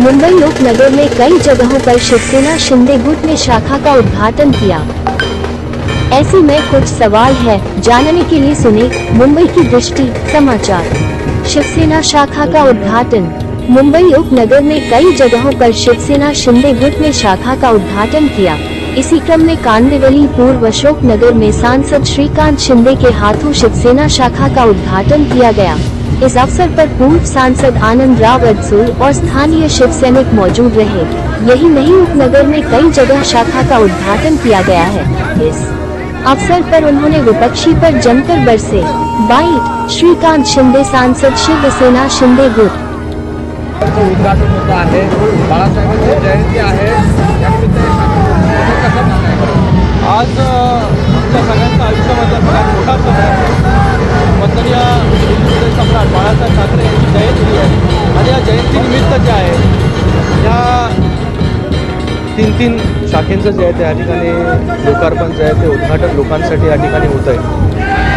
मुंबई उपनगर में कई जगहों पर शिवसेना शिंदे गुट ने शाखा का उद्घाटन किया। ऐसे में कुछ सवाल है, जानने के लिए सुने मुंबई की दृष्टि समाचार। शिवसेना शाखा का उद्घाटन। मुंबई उपनगर में कई जगहों पर शिवसेना शिंदे गुट ने शाखा का उद्घाटन किया। इसी क्रम में कांदिवली पूर्व अशोक नगर में सांसद श्रीकांत शिंदे के हाथों शिवसेना शाखा का उद्घाटन किया गया। इस अवसर पर पूर्व सांसद आनंद राव अडसूल और स्थानीय शिव सैनिक मौजूद रहे। यही नहीं, उपनगर में कई जगह शाखा का उद्घाटन किया गया है। इस अवसर पर उन्होंने विपक्षी पर जमकर बरसे बाईट। श्रीकांत शिंदे सांसद शिवसेना शिंदे गुट। उद्घाटन होता है, बाळासाहेबांची जयंती आहे, आज आमच्या सगळ्यांच्या आयुष्यामध्ये सगळ्यात मोठा सण आहे। वंदनीय सम्राट बाळासाहेब ठाकरे यांची जयंती आहे आणि या जयंतीनिमित्त जे आहे या तीन शाखेंचं जे आहे त्या ठिकाणी लोकार्पण जे आहे ते उद्घाटन लोकांसाठी या ठिकाणी होत आहे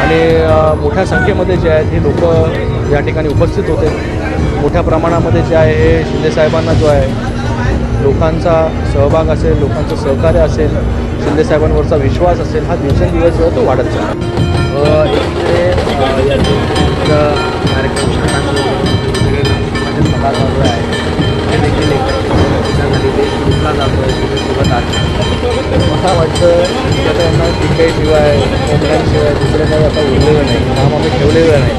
आणि मोठ्या संख्येमध्ये जे आहेत हे लोक या ठिकाणी उपस्थित होते। मोठ्या प्रमाणामध्ये जे आहे हे शिंदेसाहेबांना जो आहे लोकांचा सहभाग असेल, लोकांचं सहकार्य असेल, शिंदेसाहेबांवरचा विश्वास असेल, हा दिवसेंदिवस जो आहे तो वाढत चालला। एकीकडे कार्यक्रम सगळे नाशिकमध्ये सभा चालू आहे, ते देखील देश लुटला जातो आहे सोबत आहे। मला वाटतं की आता यांना टिकेशिवाय कोंबड्यांशिवाय दुसरं काही आता उरलेलं नाही, काम आम्ही ठेवलेलं नाही।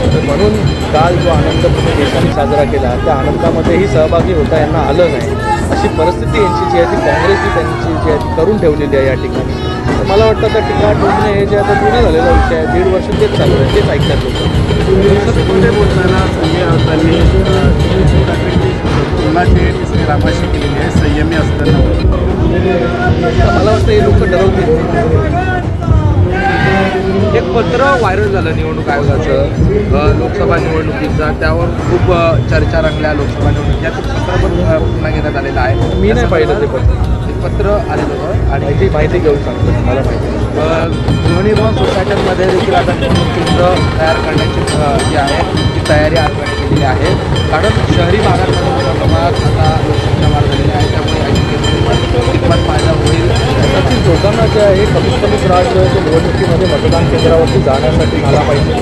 तर म्हणून काल जो आनंद पूर्ण देशाने साजरा केला त्या आनंदामध्येही सहभागी होता यांना आलं नाही, अशी परिस्थिती यांची जी आहे ती काँग्रेसची त्यांची जी आहे ती करून ठेवलेली आहे या ठिकाणी। तर मला वाटतं आता टीका टोचणे हे जे आता पूर्ण झालेला विषय आहे, 1.5 वर्ष तेच चालू आहे, तेच ऐकतात लोक। पुढे बोलताना संजय राऊतांनी पुन्हाची रामाशी केलेली आहे, संयमी असताना मला वाटतं हे लोक ठरवतील। एक पत्र व्हायरल झालं निवडणूक आयोगाचं लोकसभा निवडणुकीचा, त्यावर खूप चर्चा रंगल्या लोकसभा निवडणुकीच्या। ते पत्र पण पुन्हा घेण्यात आलेलं आहे। मी नाही पाहिलं ते पत्र आलेलं होतं आणि ती माहिती घेऊन सांगतो मला माहिती। गृहनिर्माण सोसायट्यांमध्ये देखील आता निवडणूक केंद्र तयार करण्याची जी आहे ती तयारी आयोगाने केलेली आहे, कारण शहरी भागांमध्ये मोठ्या प्रमाणात आता लोकसंख्या वाढ झालेली आहे, त्यामुळे याची कितपत फायदा होईल त्याची लोकांना जे आहे कमीत कमी त्रास जो आहे तो निवडणुकीमध्ये मतदान केंद्रावरती जाण्यासाठी झाला पाहिजे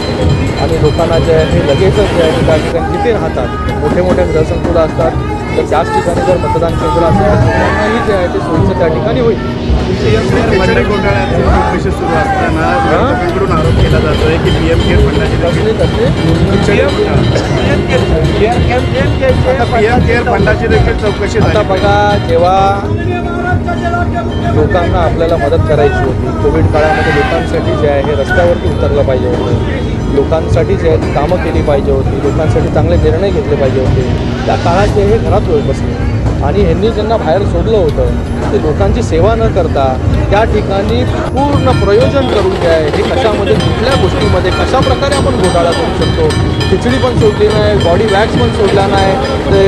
आणि लोकांना जे आहे हे लगेचच जे आहे त्या ठिकाणी जिथे राहतात मोठे मोठे गृहसंकुलं असतात तर त्याच ठिकाणी जर मतदान केंद्र असेल तर लोकांनाही जे आहे ते सोयीचं त्या ठिकाणी होईल। खंडणी घोटाळ्याचे चौकशी सुरू असताना विरोधकांकडून आरोप केला जातो आहे की पीएम केअर फंडाची देखील चौकशी। आता बघा, जेव्हा लोकांना आपल्याला मदत करायची होती, कोविड काळामध्ये लोकांसाठी जे आहे हे रस्त्यावरती उतरलं पाहिजे होतं, लोकांसाठी जे आहे कामं केली पाहिजे होती, लोकांसाठी चांगले निर्णय घेतले पाहिजे होते, त्या काळात जे हे घरात बसले आणि ह्यांनी ज्यांना बाहेर सोडलं होतं ते लोकांची सेवा न करता त्या ठिकाणी पूर्ण प्रयोजन करून जे आहे हे कशामध्ये कुठल्या गोष्टीमध्ये कशा प्रकारे आपण घोटाळा करू शकतो। खिचडी पण सोडली नाही, बॉडी वॅक्स पण सोडला नाही, ते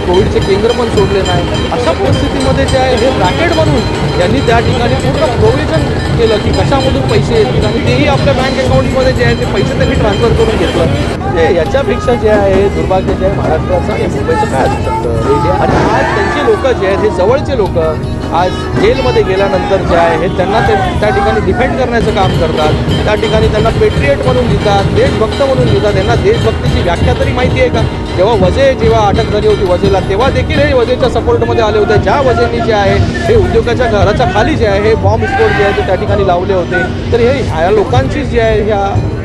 कोविडचे केंद्र पण सोडले नाही। अशा परिस्थितीमध्ये जे आहे हे ब्रॅकेट बनवून यांनी त्या ठिकाणी पूर्ण प्रोव्हिजन केलं की कशामधून पैसे येतील आणि तेही आपल्या बँक अकाउंटमध्ये जे आहे ते पैसे त्यांनी ट्रान्सफर करून घेतलं। ते याच्यापेक्षा जे आहे दुर्भाग्य जे आहे महाराष्ट्राचं आणि मुंबईचं काय असू शकतं। आणि आज त्यांचे लोक जे आहेत हे जवळचे लोक आज जेलमध्ये गेल्यानंतर जे आहे हे त्यांना त्या ठिकाणी डिफेंड करण्याचं काम करतात, त्या ठिकाणी त्यांना पेट्रियट म्हणून लिहितात, देशभक्त म्हणून लिहितात। त्यांना देशभक्तीची व्याख्या तरी माहिती आहे का? जेव्हा अटक झाली होती वजेला तेव्हा देखील हे वजेच्या सपोर्टमध्ये आले होते। ज्या वजेंनी जे आहे हे उद्योगाच्या घराच्या खाली जे आहे हे बॉम्ब स्फोट जे आहे ते त्या ठिकाणी लावले होते। तर हे ह्या लोकांची जी आहे ह्या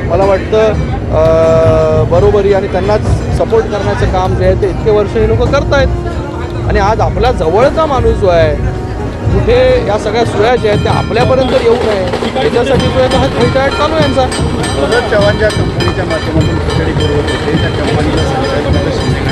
मला वाटतं बरोबरी आणि त्यांनाच सपोर्ट करण्याचं काम जे आहे ते इतके वर्ष हे लोक करत आहेत आणि आज आपला जवळचा माणूस जो आहे कुठे या सगळ्या सोया ज्या आहेत त्या आपल्यापर्यंत येऊ नये याच्यासाठी जो आहे हा खैटाळा चालू आहे यांचा। चव्हाण ज्या कंपनीच्या माध्यमातून खिचडी पुरवत होते त्या कंपनीला संचालक